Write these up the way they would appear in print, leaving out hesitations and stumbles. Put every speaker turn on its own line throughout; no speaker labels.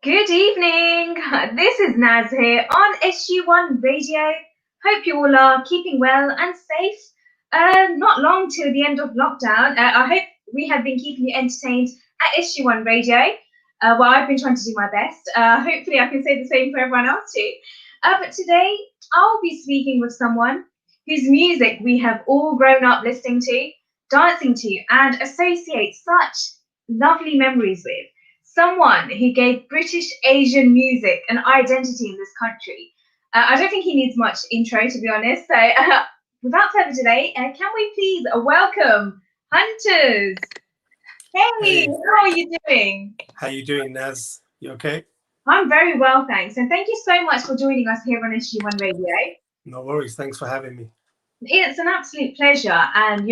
Good evening. This is Naz here on SG1 Radio. Hope you all are keeping well and safe. Not long till the end of lockdown. I hope we have been keeping you entertained at SG1 Radio. Well, I've been trying to do my best. Hopefully, I can say the same for everyone else too. But today, I'll be speaking with someone whose music we have all grown up listening to, dancing to, and associate such lovely memories with. Someone who gave British Asian music an identity in this country. I don't think he needs much intro, to be honest. So, without further delay, can we please welcome Hunterz? Hey,
Hey,
how are you doing?
how you doing, Naz? You okay?
I'm very well, thanks. And thank you so much for joining us here on SG1 Radio.
No worries. Thanks for having me.
It's an absolute pleasure. And,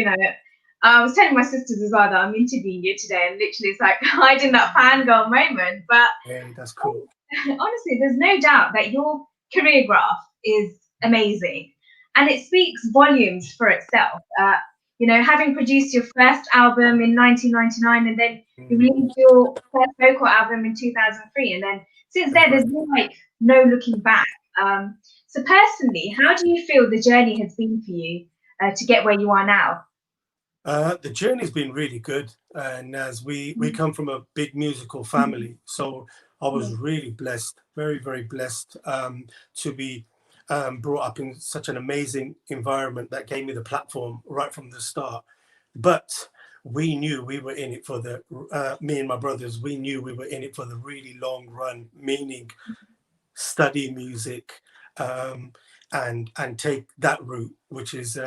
I was telling my sisters as well that I'm interviewing you today, and literally it's like hiding that fangirl moment. But
Hey, that's cool.
honestly, there's no doubt that your career graph is amazing and it speaks volumes for itself. Having produced your first album in 1999 and then you
Mm,
released your first vocal album in 2003, and then since
that's
then, there's
right.
been like no looking back. So, personally, how do you feel the journey has been for you to get where you are now?
The journey's been really good, Naz, we come from a big musical family, so I was really blessed, very blessed, to be brought up in such an amazing environment that gave me the platform right from the start. But we knew we were in it for the me and my brothers. We knew we were in it for the really long run, meaning study music, um, and take that route, which is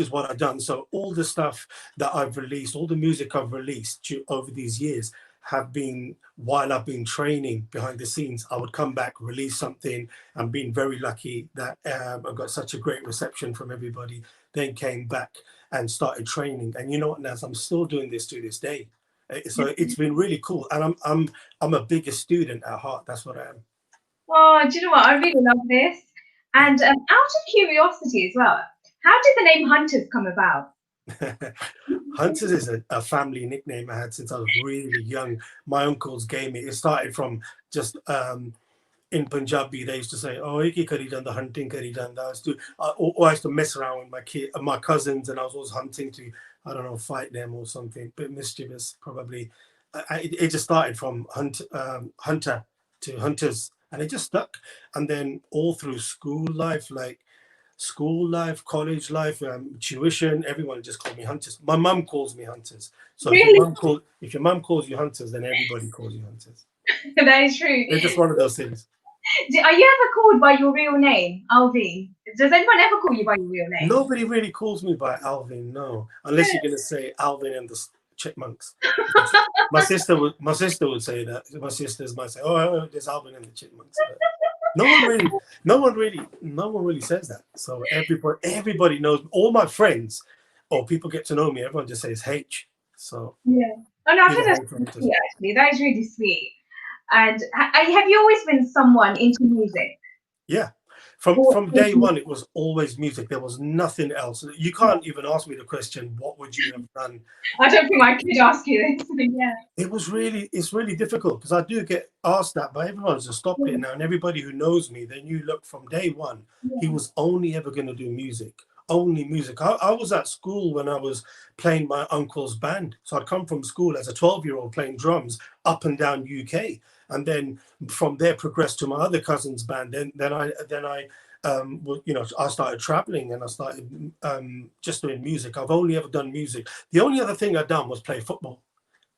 what I've done. So all the stuff that I've released, all the music I've released over these years have been while I've been training behind the scenes. I would come back, release something. I'm being very lucky that I got such a great reception from everybody. Then came back and started training. And you know what, Naz, I'm still doing this to this day. So it's been really cool. And I'm a bigger student at heart. That's what I am.
Oh, do you know what? I really love this. And out of curiosity as well, how did the name Hunters come about?
Hunter's is a family nickname I had since I was really young. My uncles gave me. It started from just in Punjabi. They used to say, "Oh, iki kari janda, hunting kari janda." I used to mess around with my cousins, and I was always hunting to, I don't know, fight them or something. Bit mischievous, probably. It just started from hunter to hunters, and it just stuck. And then all through school life, college life, tuition, everyone just called me Hunters. My mum calls me Hunters. So
Really?
if your mum calls you Hunters, then everybody calls you Hunters.
That is true.
It's just one of those things.
Are you ever called by your real name, Alvi? Does anyone ever call you by your real name?
Nobody really calls me by Alvin, no, unless you're gonna say Alvin and the Chipmunks. My sister would say that. My sisters might say, "Oh, there's Alvin and the Chipmunks." But no one really, no one really says that. So everybody knows. All my friends, or people get to know me. Everyone just says H. So
Yeah. Oh no, I
either
think that's
H or
really
Hunters.
sweet, actually. That is really sweet. And have you always been someone into music?
Yeah.
Or,
From day one, it was always music. There was nothing else. You can't even ask me the question, what would you have done?
I don't think I could ask you this. Yeah.
It's really difficult because I do get asked that, but everyone's just stopped it now. And everybody who knows me, they knew, look, from day one, he
Yeah.
was only ever going to do music, only music. I was at school when I was playing my uncle's band. So I'd come from school as a 12-year-old playing drums up and down UK. And then from there progressed to my other cousin's band. I started traveling and I started just doing music. I've only ever done music. The only other thing I've done was play football.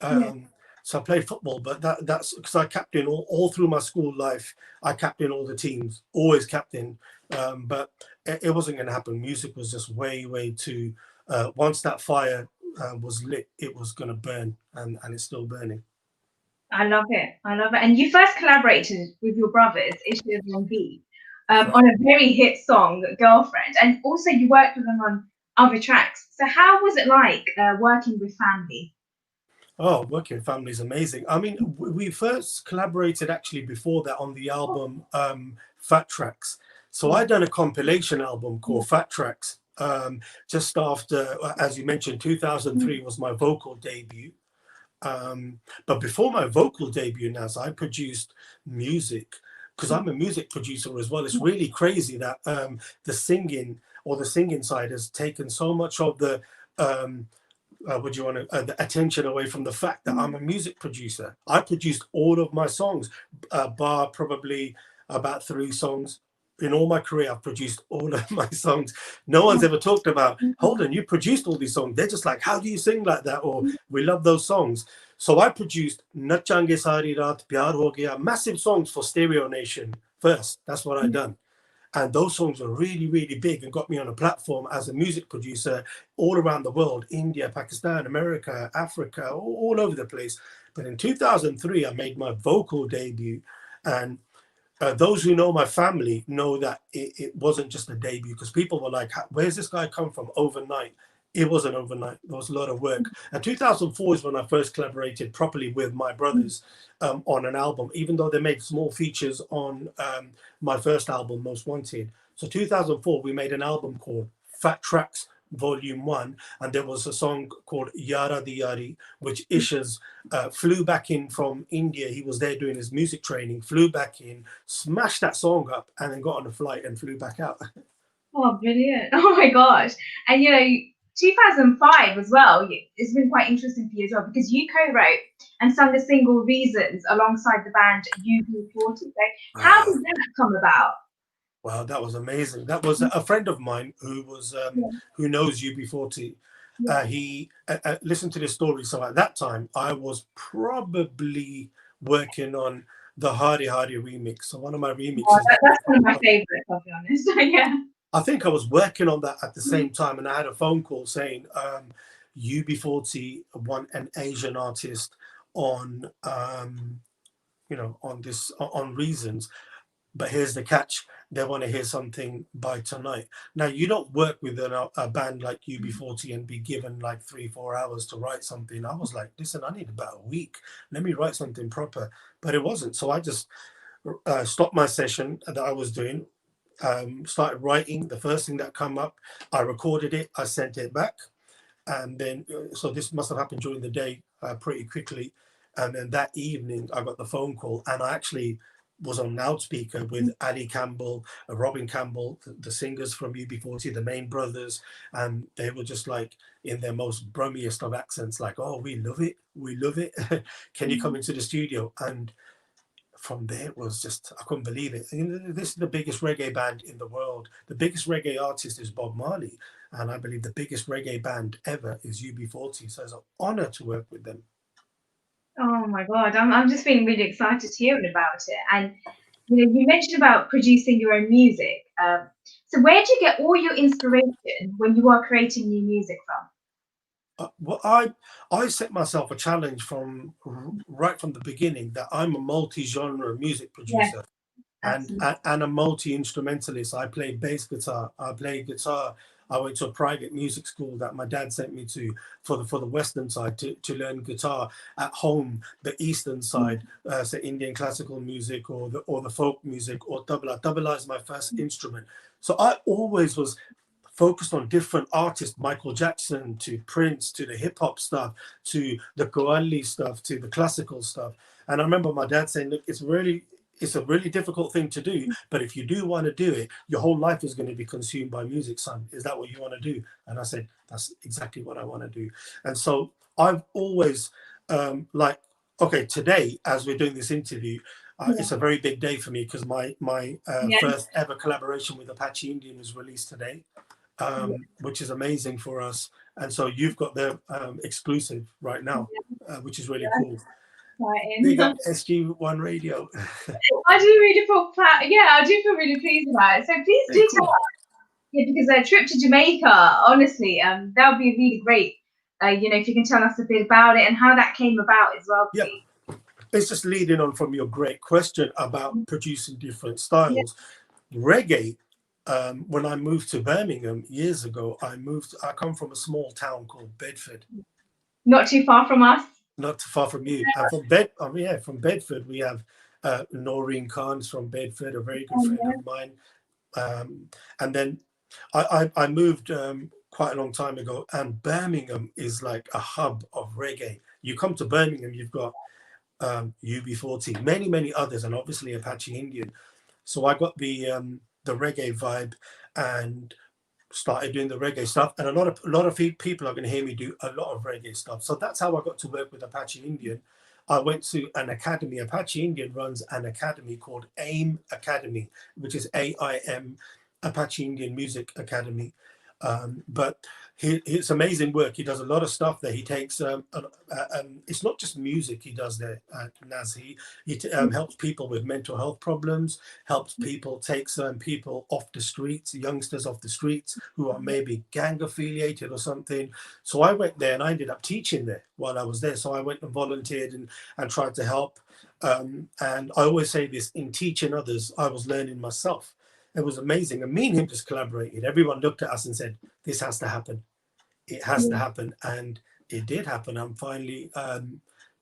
Yeah.
So I played football, but that's because I captain all through my school life. I captain all the teams, always captain. But it wasn't going to happen. Music was just way too. Once that fire was lit, it was going to burn, and it's still burning.
I love it. I love it. And you first collaborated with your brothers, Ishmael and B,
That's right.
on a very hit song, Girlfriend. And also you worked with them on other tracks. So how was it like working with family?
Oh, working family is amazing. I mean, we first collaborated actually before that on the album Fat Tracks. So I
Yeah.
done a compilation album called Fat Tracks. Just after, as you mentioned, 2003 was my vocal debut. But before my vocal debut, Naz, I produced music because I'm a music producer as well. It's really crazy that the singing or the singing side has taken so much of the would you want to the attention away from the fact that I'm a music producer. I produced all of my songs, bar probably about 3 songs. In all my career, I've produced all of my songs. No one's ever talked about, hold on, you produced all these songs. They're just like, how do you sing like that? Or we love those songs. So I produced Nachange Sari Raat, Pyar Ho Gaya, massive songs for Stereo Nation first. That's what I done. And those songs were really, really big and got me on a platform as a music producer all around the world, India, Pakistan, America, Africa, all over the place. But in 2003, I made my vocal debut. And those who know my family know that it wasn't just a debut, because people were like, where's this guy come from overnight? It wasn't overnight. There was a lot of work. And 2004 is when I first collaborated properly with my brothers on an album, even though they made small features on my first album, Most Wanted. So 2004, we made an album called Fat Tracks Volume 1, and there was a song called Yara Di Yari, which Ishaz flew back in from India. He was there doing his music training, flew back in, smashed that song up, and then got on a flight and flew back out.
Oh, brilliant. Oh my gosh. And 2005 as well, it's been quite interesting for you as well, because you co-wrote and sung the single Reasons alongside the band UB40. So how did that come about?
Wow, that was amazing. That was a friend of mine who was who knows UB40. He listened to this story. So at that time, I was probably working on the Hardy Hardy remix. So one of my remixes.
Oh, that's one of my favorites, I'll be honest. Yeah.
I think I was working on that at the same time, and I had a phone call saying UB40 want an Asian artist on on Reasons. But here's the catch: they want to hear something by tonight. Now, you don't work with a band like UB40 and be given like 3-4 hours to write something. I was like, listen, I need about a week. Let me write something proper. But it wasn't. So I just stopped my session that I was doing, started writing. The first thing that come up, I recorded it, I sent it back. And then, so this must have happened during the day pretty quickly. And then that evening, I got the phone call, and I actually was on loudspeaker with Ali Campbell, Robin Campbell, the singers from UB40, the main brothers, and they were just like in their most brummiest of accents, like, oh, we love it, can you come into the studio? And from there, it was just, I couldn't believe it. This is the biggest reggae band in the world. The biggest reggae artist is Bob Marley, and I believe the biggest reggae band ever is UB40, so it's an honor to work with them.
Oh my God, I'm just feeling really excited hearing about it. And you mentioned about producing your own music. So where do you get all your inspiration when you are creating new music from?
Well, I set myself a challenge right from the beginning that I'm a multi-genre music producer. Yes, and a multi-instrumentalist. I play bass guitar, I play guitar. I went to a private music school that my dad sent me to for the western side to learn guitar. At home, the eastern side, so Indian classical music or the folk music or tabla. Tabla is my first instrument. So I always was focused on different artists, Michael Jackson to Prince to the hip hop stuff to the Qawwali stuff to the classical stuff. And I remember my dad saying, look, it's a really difficult thing to do, but if you do want to do it, your whole life is going to be consumed by music, son. Is that what you want to do? And I said, that's exactly what I want to do. And so I've always okay, today, as we're doing this interview, it's a very big day for me because my first ever collaboration with Apache Indian was released today, which is amazing for us. And so you've got the exclusive right now, which is really cool. Big up SG1 Radio.
I do really feel I do feel really pleased about it. So please do tell us, because a trip to Jamaica, honestly, that would be really great. If you can tell us a bit about it and how that came about as well, please.
Yeah. It's just leading on from your great question about producing different styles. Yeah. Reggae, when I moved to Birmingham years ago, I come from a small town called Bedford.
Not too far from us.
Not too far from you. And from Bedford, we have Noreen Khan's from Bedford, a very good friend of mine. And then I moved quite a long time ago, and Birmingham is like a hub of reggae. You come to Birmingham, you've got UB40, many others, and obviously Apache Indian. So I got the reggae vibe and started doing the reggae stuff. And a lot of people are going to hear me do a lot of reggae stuff. So that's how I got to work with Apache Indian. I went to an academy. Apache Indian runs an academy called AIM Academy, which is AIM, Apache Indian Music Academy. But it's amazing work. He does a lot of stuff there. He takes it's not just music he does there, Naz. He helps people with mental health problems, helps people, takes people off the streets, youngsters off the streets who are maybe gang affiliated or something. So I went there and I ended up teaching there while I was there. So I went and volunteered and tried to help. And I always say this, in teaching others, I was learning myself. It was amazing. And me and him just collaborated. Everyone looked at us and said, this has to happen. It has to happen. And it did happen. And finally,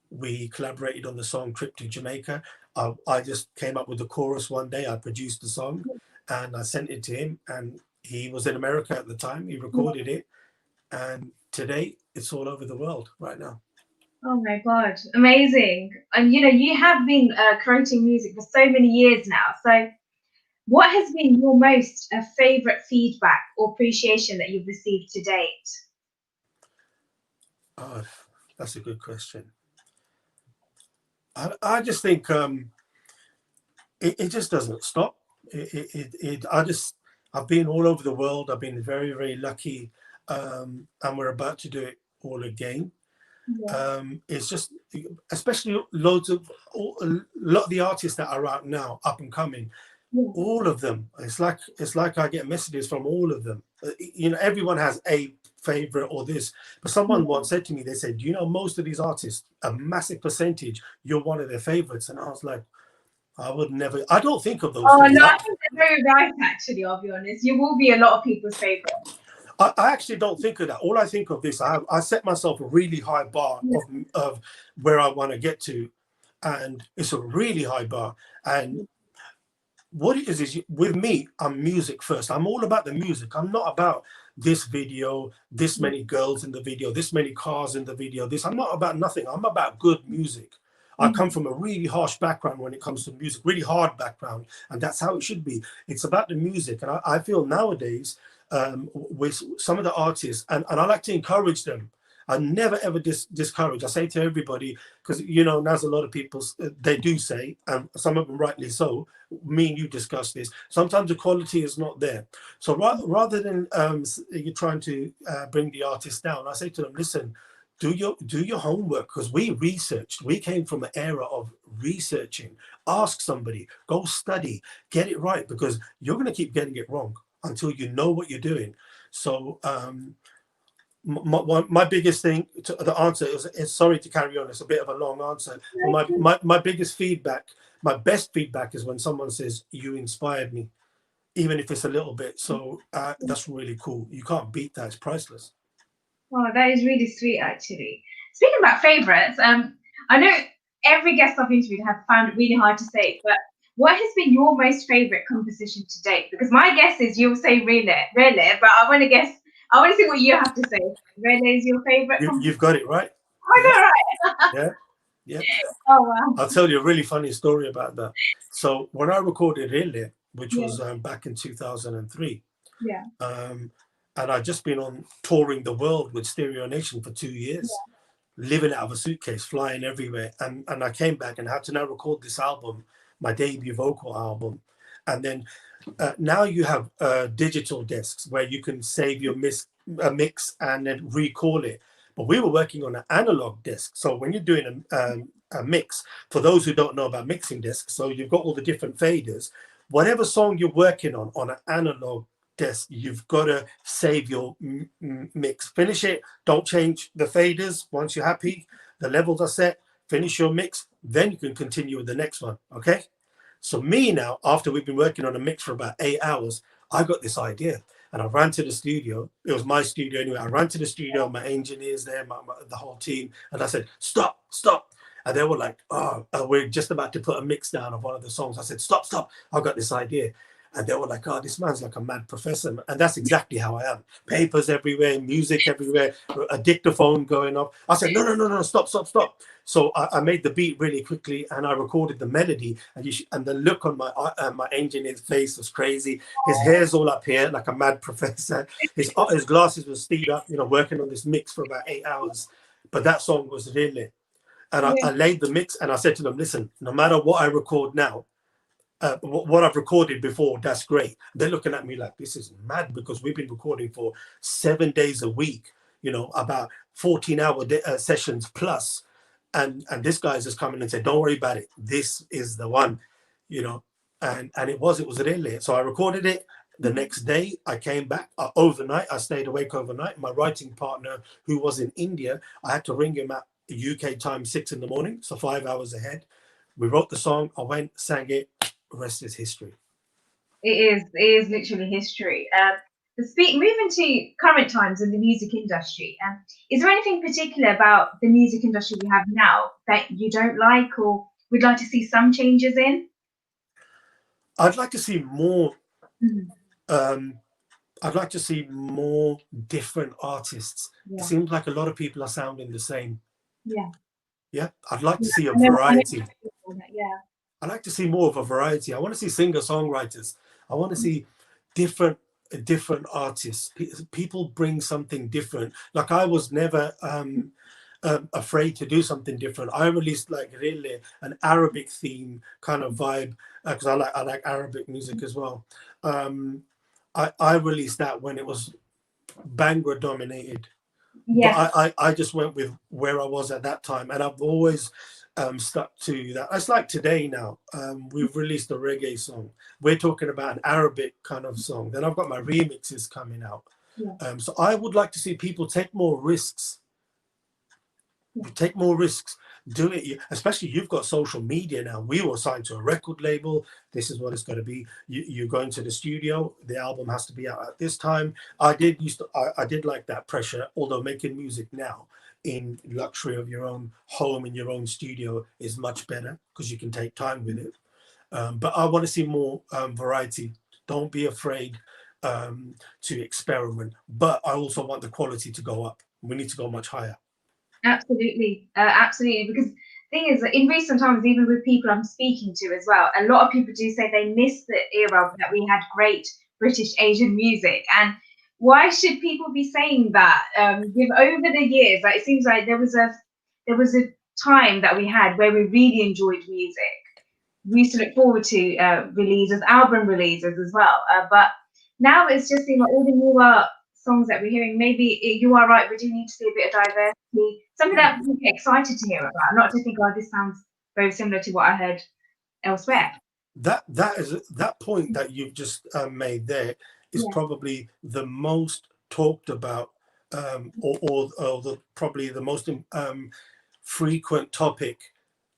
we collaborated on the song Trip to Jamaica. I just came up with the chorus one day. I produced the song and I sent it to him. And he was in America at the time. He recorded it. And today, it's all over the world right now.
Oh my God, amazing. And you have been creating music for so many years now. So what has been your most favorite feedback or appreciation that you've received to date?
Oh, that's a good question. I just think it just doesn't stop. I've been all over the world. I've been very lucky, and we're about to do it all again. Yeah. It's just, especially a lot of the artists that are out now, up and coming. All of them. It's like I get messages from all of them. Everyone has a favorite or this, but someone once said to me, they said, most of these artists, a massive percentage, you're one of their favorites. And I was like, I would never. I don't think of those things.
No, I think they're very right. Actually, I'll be honest. You will be a lot of people's favorite.
I actually don't think of that. All I think of this, I set myself a really high bar of where I want to get to, and it's a really high bar. And what it is with me, I'm music first. I'm all about the music. I'm not about this video, this many girls in the video, this many cars in the video. I'm not about nothing. I'm about good music. I come from a really harsh background when it comes to music, really hard background, and that's how it should be. It's about the music. And I feel nowadays with some of the artists, and I like to encourage them. I never ever discourage. I say to everybody, because Naz, a lot of people, they do say, and some of them rightly so, me and you discuss this, sometimes the quality is not there. So rather than you're trying to bring the artist down, I say to them, listen, do your homework, because we researched. We came from an era of researching. Ask somebody, go study, get it right, because you're going to keep getting it wrong until you know what you're doing. So my biggest thing, the answer is sorry to carry on, it's a bit of a long answer. My biggest feedback, my best feedback is when someone says, you inspired me, even if it's a little bit. So that's really cool. You can't beat that. It's priceless.
Oh, that is really sweet, actually. Speaking about favorites, I know every guest I've interviewed have found it really hard to say, but what has been your most favorite composition to date? Because my guess is you'll say Rele, but I want to see what you have to say. Rele is your favorite composition?
You've got it right.
I know, right?
Yeah.
Oh, wow.
I'll tell you a really funny story about that. So when I recorded Rele, which was back in 2003, and I'd just been on touring the world with Stereo Nation for 2 years, living out of a suitcase, flying everywhere. And I came back and had to now record this album, my debut vocal album. And then now you have digital discs where you can save your mix and then recall it. But we were working on an analog disc. So when you're doing a mix, for those who don't know about mixing discs, so you've got all the different faders. Whatever song you're working on an analog disc, you've got to save your mix. Finish it. Don't change the faders. Once you're happy, the levels are set, finish your mix, then you can continue with the next one. Okay? So me now, after we've been working on a mix for about 8 hours, I got this idea. And I ran to the studio. It was my studio anyway. I ran to the studio, my engineers there, the whole team. And I said, stop. And they were like, we're just about to put a mix down of one of the songs. I said, stop. I've got this idea. And they were like, oh, this man's like a mad professor. And that's exactly how I am. Papers everywhere, music everywhere, a dictaphone going off. I said, no, no, no, no, stop, stop, stop. So I made the beat really quickly and I recorded the melody. And the look on my engineer's face was crazy. His hair's all up here like a mad professor. His glasses were steed up, you know, working on this mix for about 8 hours. But that song was really, and I laid the mix and I said to them, listen, no matter what I record now, what I've recorded before, that's great. They're looking at me like, this is mad, because we've been recording for 7 days a week, you know, about 14-hour sessions plus. And this guy's just coming and said, don't worry about it. This is the one, you know, and it was really. So I recorded it. The next day I came back overnight. I stayed awake overnight. My writing partner, who was in India, I had to ring him at UK time 6 in the morning, so 5 hours ahead. We wrote the song. I went, sang it. The rest is history.
It is literally history. Moving to current times in the music industry, is there anything particular about the music industry we have now that you don't like or would like to see some changes in?
I'd like to see more. I'd like to see more different artists. Yeah. It seems like a lot of people are sounding the same.
Yeah.
Yeah. I'd like to see a variety.
Yeah.
I like to see more of a variety. I want to see singer-songwriters. I want to see different artists. People bring something different. Like I was never afraid to do something different. I released like really an Arabic theme kind of vibe because I like Arabic music as well. I released that when it was Bhangra dominated. Yeah. But I just went with where I was at that time, and I've always stuck to that. It's like today now. We've released a reggae song. We're talking about an Arabic kind of song. Then I've got my remixes coming out. Yeah. So I would like to see people take more risks. Yeah. Take more risks. Do it, especially you've got social media now. We were signed to a record label. This is what it's going to be. You go into the studio. The album has to be out at this time. I did like that pressure. Although making music now in luxury of your own home in your own studio is much better because you can take time with it. But I want to see more variety. Don't be afraid to experiment. But I also want the quality to go up. We need to go much higher.
Absolutely, absolutely. Because the thing is, in recent times, even with people I'm speaking to as well, a lot of people do say they miss the era that we had great British Asian music. And why should people be saying that? With over the years, like, it seems like there was a time that we had where we really enjoyed music. We used to look forward to album releases as well. But now it's just seems like all the newer songs that we're hearing, maybe you are right, we do need to see a bit of diversity, something that we get excited to hear about, not to think, oh, this sounds very similar to what I heard elsewhere.
That point that you've just made there is probably the most talked about or probably the most frequent topic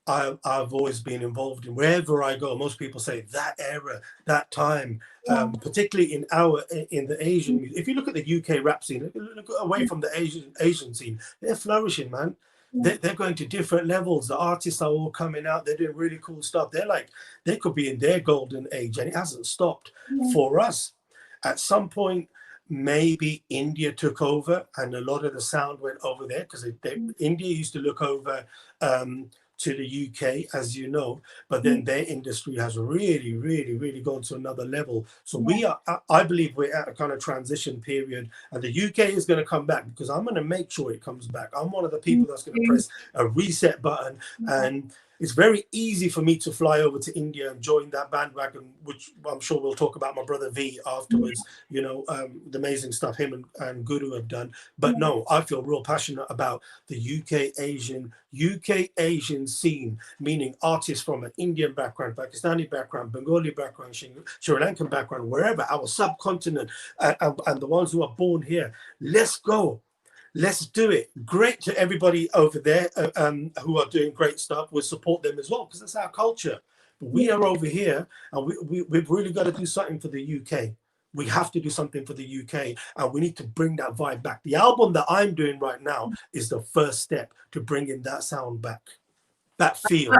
I've always been involved in. Wherever I go, most people say that era, that time, particularly in the Asian. If you look at the UK rap scene, look away from the Asian scene, they're flourishing, man. They're going to different levels. The artists are all coming out. They're doing really cool stuff. They're like, they could be in their golden age, and it hasn't stopped for us. At some point, maybe India took over, and a lot of the sound went over there because India used to look over to the UK, as you know, but then their industry has really, really, really gone to another level. So I believe we're at a kind of transition period, and the UK is going to come back because I'm going to make sure it comes back. I'm one of the people that's going to press a reset button, and it's very easy for me to fly over to India and join that bandwagon, which I'm sure we'll talk about my brother V afterwards, you know, the amazing stuff him and Guru have done. But no, I feel real passionate about the UK Asian scene, meaning artists from an Indian background, Pakistani background, Bengali background, Sri Lankan background, wherever, our subcontinent, and the ones who are born here. Let's go. Let's do it. Great to everybody over there who are doing great stuff. We'll support them as well because it's our culture. But we are over here, and we've really got to do something for the UK. We have to do something for the UK, and we need to bring that vibe back. The album that I'm doing right now is the first step to bringing that sound back, that feel.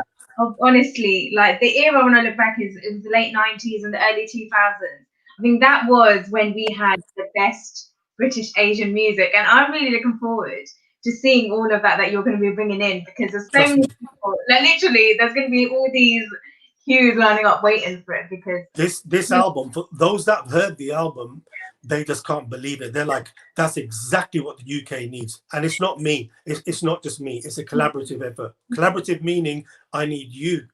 honestly, like the era when I look back is it was the late 90s and the early 2000s. I think that was when we had the best British Asian music, and I'm really looking forward to seeing all of that you're going to be bringing in because there's so
Trust
many
me.
people. Like literally, there's going to be all these queues lining up waiting for it because
This album, for those that have heard the album, they just can't believe it. They're like, that's exactly what the UK needs. And it's not me. It's not just me. It's a collaborative effort. Collaborative meaning I need you.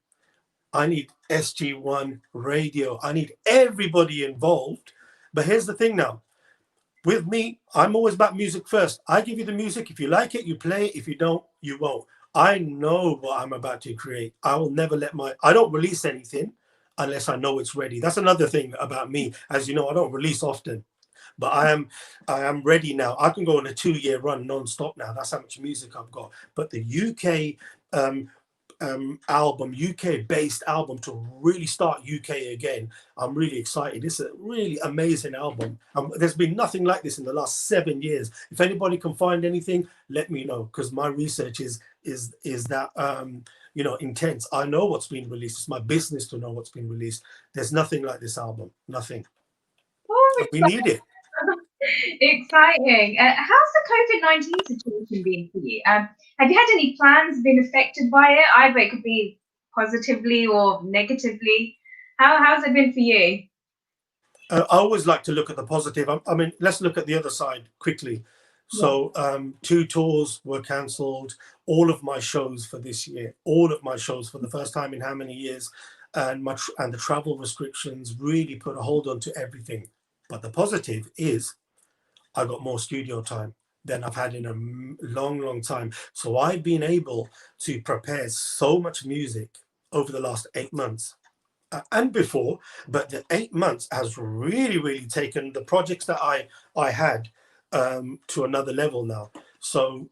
I need SG1 radio. I need everybody involved. But here's the thing now. With me, I'm always about music first. I give you the music. If you like it, you play it. If you don't, you won't. I know what I'm about to create. I will never I don't release anything unless I know it's ready. That's another thing about me. As you know, I don't release often, but I am ready now. I can go on a 2-year run non-stop now. That's how much music I've got. But the UK album, UK based album to really start UK again. I'm really excited. It's a really amazing album. There's been nothing like this in the last 7 years. If anybody can find anything, let me know because my research is that intense. I know what's been released. It's my business to know what's been released. There's nothing like this album. Nothing.
oh,
We need it.
exciting. How's the COVID-19 situation been for you? Have you had any plans been affected by it? Either it could be positively or negatively. How's it been for you?
I always like to look at the positive. I mean, let's look at the other side quickly.
Yeah.
So 2 tours were cancelled. All of my shows for this year, all of my shows for the first time in how many years, and the travel restrictions really put a hold on to everything. But the positive is I got more studio time than I've had in a long, long time. So I've been able to prepare so much music over the last 8 months and before, but the 8 months has really, really taken the projects that I had to another level now. So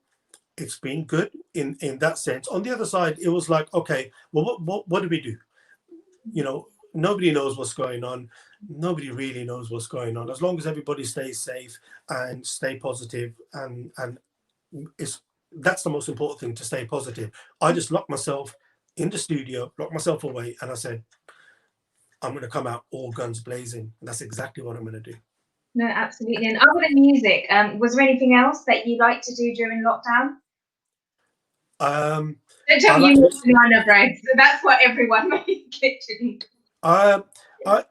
it's been good in that sense. On the other side, it was like, okay, well, what do we do? Nobody knows what's going on. Nobody really knows what's going on. As long as everybody stays safe and stay positive, and that's the most important thing, to stay positive. I just locked myself in the studio, locked myself away, and I said, I'm going to come out all guns blazing. And that's exactly what I'm going to do.
No, absolutely. And other than music, was there anything else that you like to do during lockdown? Don't tell me you want to line up, right? So that's what everyone literally.
I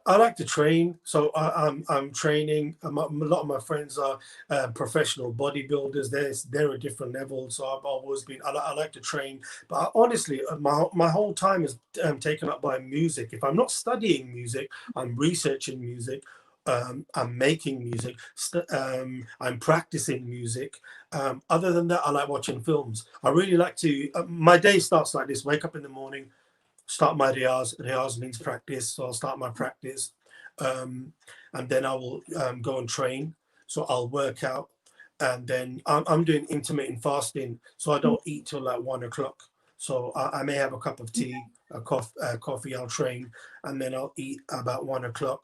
like to train, so I'm training. A lot of my friends are professional bodybuilders. They're a different level, so I've always been. I like to train, but honestly, my whole time is taken up by music. If I'm not studying music, I'm researching music. I'm making music. I'm practicing music. Other than that, I like watching films. I really like to. My day starts like this: wake up in the morning, start my riyaz. Riyaz means practice, so I'll start my practice, and then I will go and train. So I'll work out, and then I'm doing intermittent fasting, so I don't eat till like 1 o'clock. So I may have a cup of tea, a coffee. I'll train, and then I'll eat about 1 o'clock.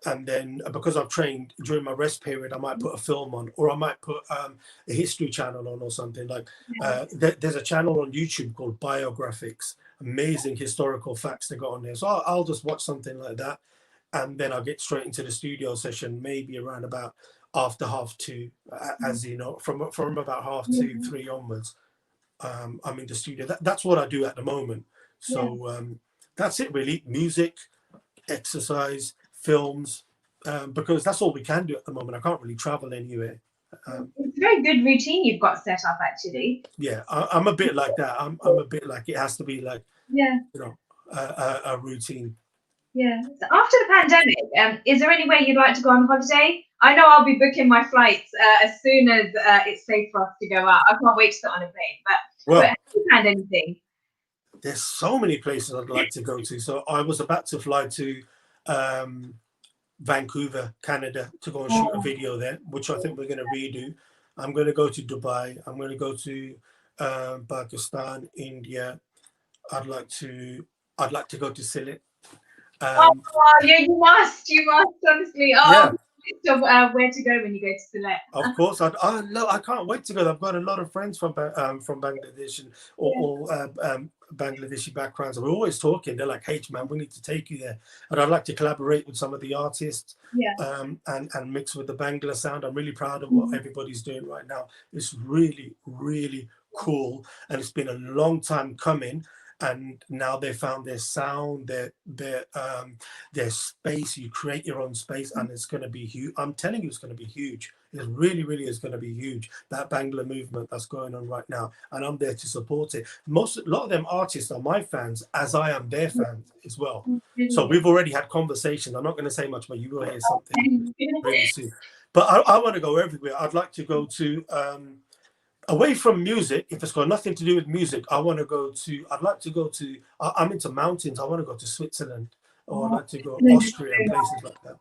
And then because I've trained during my rest period, I might put a film on, or I might put a history channel on or something. Like there's a channel on YouTube called Biographics, amazing historical facts they got on there. So I'll just watch something like that, and then I'll get straight into the studio session, maybe around about after 2:30, as you know, from about 2:30, 3 onwards. I'm in the studio. That's what I do at the moment. So that's it really. Music, exercise, films, because that's all we can do at the moment. I can't really travel anywhere.
It's a very good routine you've got set up, actually.
Yeah, I'm a bit like that. I'm a bit like, it has to be like, a routine.
Yeah. So after the pandemic, is there any way you'd like to go on holiday? I know I'll be booking my flights as soon as it's safe for us to go out. I can't wait to get on a plane. But have you planned anything?
There's so many places I'd like to go to. So I was about to fly to Vancouver, Canada, to go and shoot a video there, which I think we're going to redo. I'm going to go to Dubai. I'm going to go to Pakistan, India. I'd like to go to Sylhet.
Yeah, you must, honestly. So where to go when you go to Sylhet?
Of course, I can't wait to go. I've got a lot of friends from Bangladesh or Bangladeshi backgrounds. And we're always talking. They're like, "Hey, man, we need to take you there." And I'd like to collaborate with some of the artists,
Yeah.
and mix with the Bangla sound. I'm really proud of what
Mhm.
everybody's doing right now. It's really, really cool, and it's been a long time coming. And now they found their sound, their space. You create your own space, and it's going to be huge. I'm telling you, it's going to be huge. It really, really is going to be huge. That Bangla movement that's going on right now, and I'm there to support it. A lot of them artists are my fans, as I am their fans as well. So
Brilliant.
we've already had conversations. I'm not going to say much, but you will hear something
Okay.
really soon. But I want to go everywhere. I'd like to go to away from music. If it's got nothing to do with music, I want to go to. I'd like to go to. I'm into mountains. I want to go to Switzerland, or I'd
Oh,
like to go
Switzerland is
Austria and places like that.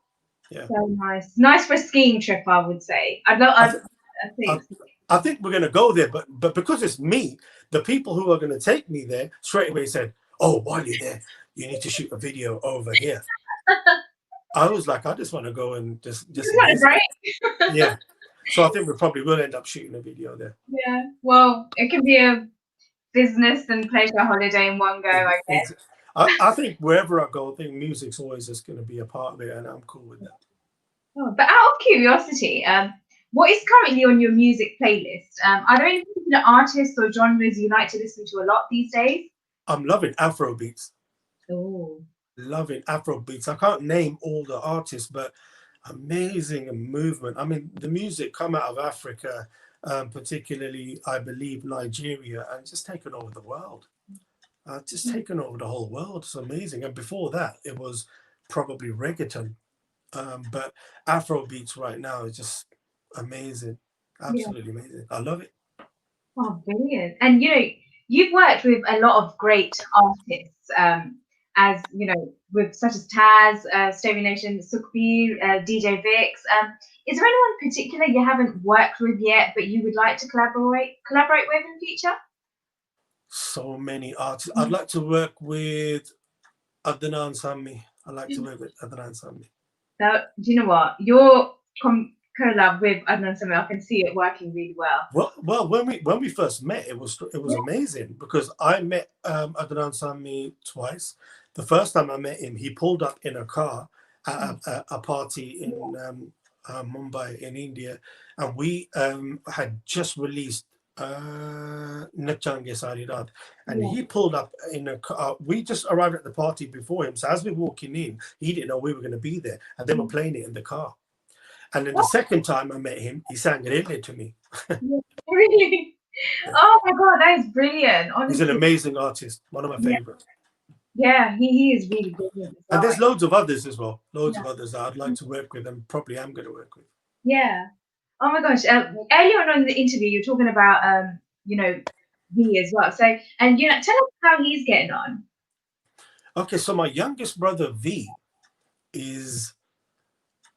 Yeah,
so nice. Nice for a skiing trip, I would say. I'd love.
I, th-
I
I,
think.
I think we're going to go there, but because it's me, the people who are going to take me there straight away said, "Oh, while you're there, you need to shoot a video over here." I was like, I just want to go and just
Isn't that
visit.
great?
Yeah. So I think we probably will end up shooting a video there.
Yeah. Well, it can be a business and pleasure holiday in one go, I guess.
It's, I think wherever I go, I think music's always just going to be a part of it, and I'm cool with that.
Oh, but out of curiosity, what is currently on your music playlist? Are there any particular artists or genres you like to listen to a lot these days?
I'm loving Afro beats.
Oh,
Loving Afro beats. I can't name all the artists, but amazing movement. I mean, the music come out of Africa, particularly, I believe, Nigeria, and just taken over the world. Just taken over the whole world. It's amazing. And before that, it was probably reggaeton. But Afro beats right now is just amazing.
yeah.
Absolutely amazing. I love it.
Oh, brilliant. And you've worked with a lot of great artists, as with such as Taz, Stereo Nation, Sukhbir, DJ Vix. Is there anyone particular you haven't worked with yet, but you would like to collaborate with in future?
So many artists. I'd like to work with Adnan Sami. I'd like to work with Adnan Sami.
Now, do you know what? Your collab with Adnan Samir, I can see it working really well.
Well, when we first met, it was
Yeah.
amazing because I met Adnan Sami twice. The first time I met him, he pulled up in a car at a party in Mumbai in India, and we had just released Nachange Sari Raat, and
Yeah.
he pulled up in a car. We just arrived at the party before him, so as we're walking in, he didn't know we were going to be there, and they were playing it in the car. And then the second time I met him, he sang Rele to me.
Yeah. Really? Oh my God, that is brilliant.
He's an
Honestly,
amazing artist, one of my
yeah,
favorites.
yeah, he is really brilliant as
And
well.
there's loads of others as well, loads
Yeah.
of others that I'd like to work with and probably am going to work with.
Yeah. Oh my gosh. Earlier on in the interview, you're talking about V as well. So, and tell us how he's getting on.
Okay, so my youngest brother V is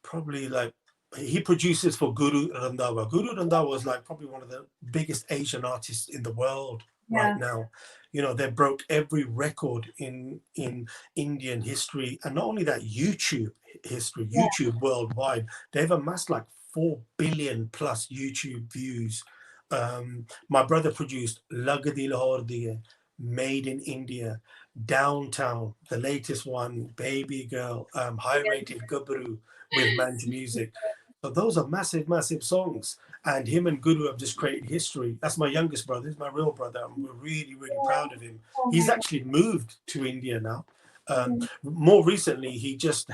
probably like, he produces for Guru Randhawa. Guru Randhawa is like probably one of the biggest Asian artists in the world
Yeah.
right now. They broke every record in Indian history, and not only that, YouTube history,
Yeah.
YouTube worldwide. They've amassed like 4 billion plus YouTube views. My brother produced Lagdi Lahore Diye, Made in India, Downtown, the latest one, Baby Girl, High Rated Gabru with Manj Music. So those are massive, massive songs. And him and Guru have just created history. That's my youngest brother. He's my real brother. And we're really, really proud of him.
Oh
He's
my
actually moved to India now.
God.
More recently, he just,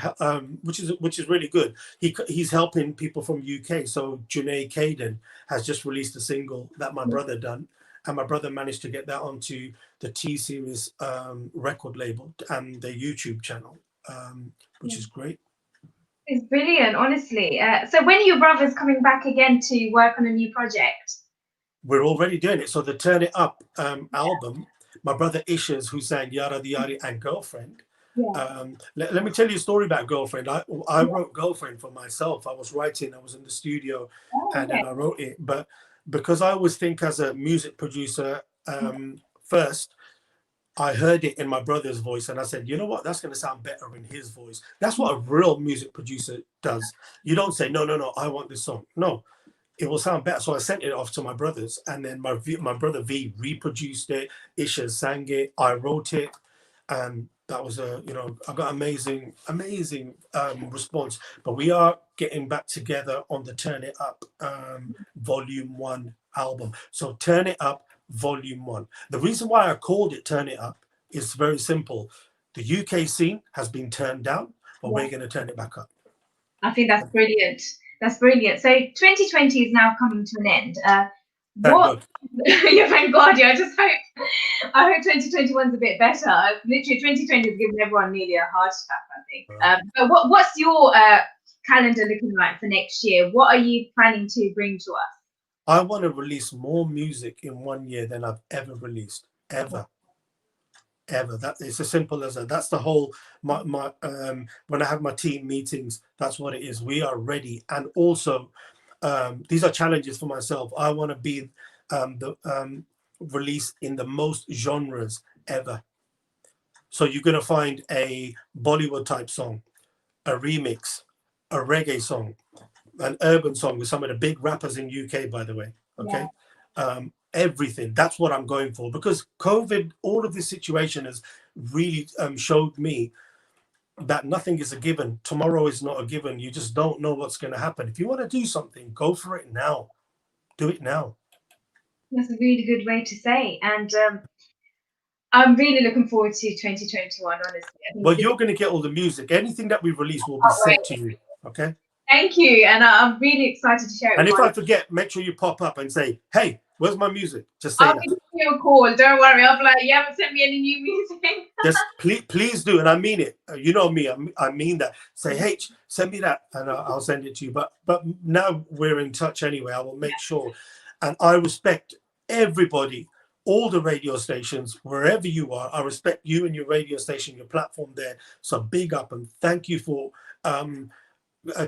which is really good. He's helping people from UK. So Junaid Kaden has just released a single that my brother done, and my brother managed to get that onto the T Series record label and their YouTube channel, which is great.
It's brilliant, honestly. So when are your brothers coming back again to work on a new project?
We're already doing it. So the Turn It Up album, my brother Ishas, who sang Yara Diyari and Girlfriend.
Yeah.
Let me tell you a story about Girlfriend. I wrote Girlfriend for myself. I was in the studio,
Oh,
and
okay.
then I wrote it. But because I always think as a music producer, first, I heard it in my brother's voice, and I said, you know what, that's going to sound better in his voice. That's what a real music producer does. You don't say, no, I want this song. No, it will sound better. So I sent it off to my brothers, and then my brother V reproduced it. Isha sang it. I wrote it, and that was I got amazing response. But we are getting back together on the Turn It Up Volume 1 album. So Turn It Up Volume 1. The reason why I called it Turn It Up is very simple. The UK scene has been turned down, but we're going to turn it back up.
I think that's brilliant. That's brilliant. So 2020 is now coming to an end. Yeah, thank God. Yeah, I hope 2021 is a bit better. Literally, 2020 has given everyone nearly a heart attack, I think. But what's your calendar looking like for next year? What are you planning to bring to us?
I want to release more music in 1 year than I've ever released, ever. That it's as simple as that. That's the whole my when I have my team meetings, that's what it is. We are ready. And also these are challenges for myself. I want to be released in the most genres ever. So you're going to find a Bollywood type song, a remix, a reggae song, an urban song with some of the big rappers in UK, by the way. Okay. Yeah. Everything. That's what I'm going for, because COVID, all of this situation has really showed me that nothing is a given. Tomorrow is not a given. You just don't know what's going to happen. If you want to do something, go for it now. Do it now.
That's a really good way to say. And I'm really looking forward to 2021, honestly.
Well, you're going to get all the music. Anything that we release will be sent to you. Okay.
Thank you. And I'm really excited to share it.
And if I forget, make sure you pop up and say, hey, where's my music? Just say
I'll
that.
give you a call. Don't worry. I'll be like, you haven't sent me any new music.
Just please do. And I mean it. You know me. I mean that. Say, hey, send me that and I'll send it to you. But now we're in touch anyway. I will make sure. And I respect everybody, all the radio stations, wherever you are. I respect you and your radio station, your platform there. So big up and thank you for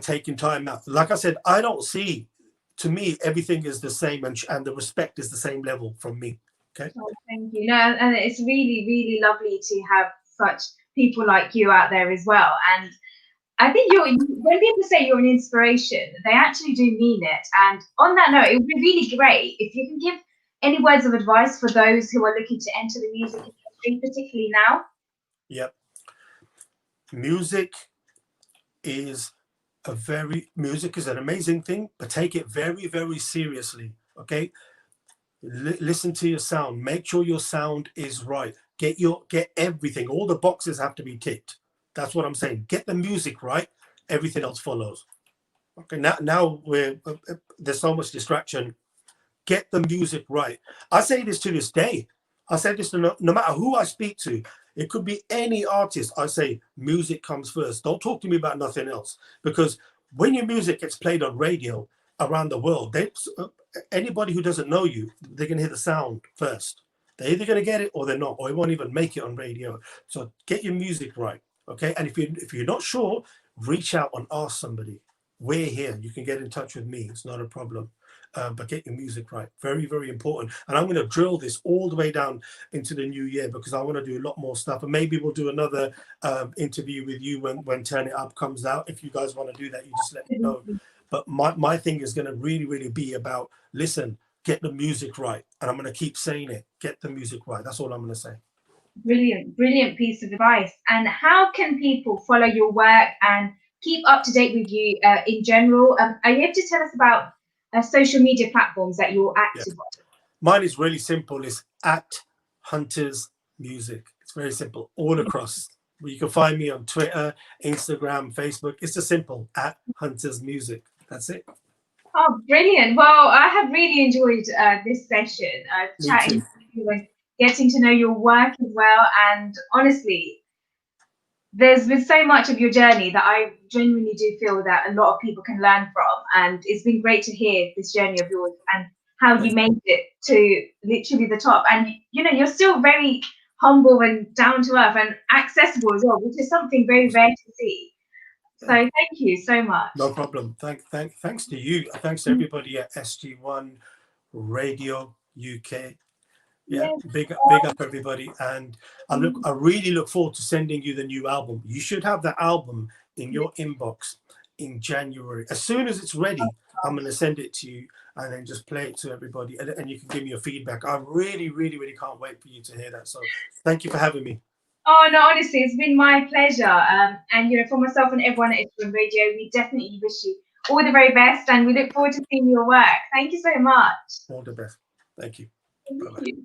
taking time out. Like I said, I don't see, to me, everything is the same and the respect is the same level from me. Okay.
Oh, thank you. No, and it's really, really lovely to have such people like you out there as well. And I think when people say you're an inspiration, they actually do mean it. And on that note, it would be really great if you can give any words of advice for those who are looking to enter the music industry, particularly now.
Yep. Music is an amazing thing, but take it very, very seriously. Okay. Listen to your sound. Make sure your sound is right. Get everything. All the boxes have to be ticked. That's what I'm saying. Get the music right. Everything else follows. Okay. Now there's so much distraction. Get the music right. I say this to this day. I say this to no matter who I speak to. It could be any artist. I say music comes first. Don't talk to me about nothing else. Because when your music gets played on radio around the world, anybody who doesn't know you, they can hear the sound first. They're either going to get it or they're not, or it won't even make it on radio. So get your music right, okay? And if you're not sure, reach out and ask somebody. We're here. You can get in touch with me. It's not a problem. But get your music right. Very, very important. And I'm going to drill this all the way down into the new year because I want to do a lot more stuff. And maybe we'll do another interview with you when Turn It Up comes out. If you guys want to do that, you just let me know. But my thing is going to really, really be about, listen, get the music right. And I'm going to keep saying it. Get the music right. That's all I'm going to say.
Brilliant, brilliant piece of advice. And how can people follow your work and keep up to date with you in general? Are you able to tell us about social media platforms that you're active on?
Mine is really simple. It's at Hunterz Music. It's very simple, all across. You can find me on Twitter, Instagram, Facebook. It's just simple, at Hunterz Music. That's it.
Oh, brilliant. Well, I have really enjoyed this session, chatting to you and getting to know your work as well. And honestly, there's been so much of your journey that I genuinely do feel that a lot of people can learn from. And it's been great to hear this journey of yours and how you made it to literally the top. And, you're still very humble and down to earth and accessible as well, which is something very rare to see. So thank you so much.
No problem. Thanks to you. Thanks to everybody at SG1 Radio UK. Yeah, big up everybody. And I really look forward to sending you the new album. You should have that album in your inbox in January. As soon as it's ready, I'm going to send it to you and then just play it to everybody, and you can give me your feedback. I really, really, really can't wait for you to hear that. So thank you for having me.
Oh no, honestly, it's been my pleasure. And for myself and everyone at H1 Radio, we definitely wish you all the very best, and we look forward to seeing your work. Thank you so much.
All the best. Thank you.
Thank
Bye bye.
you.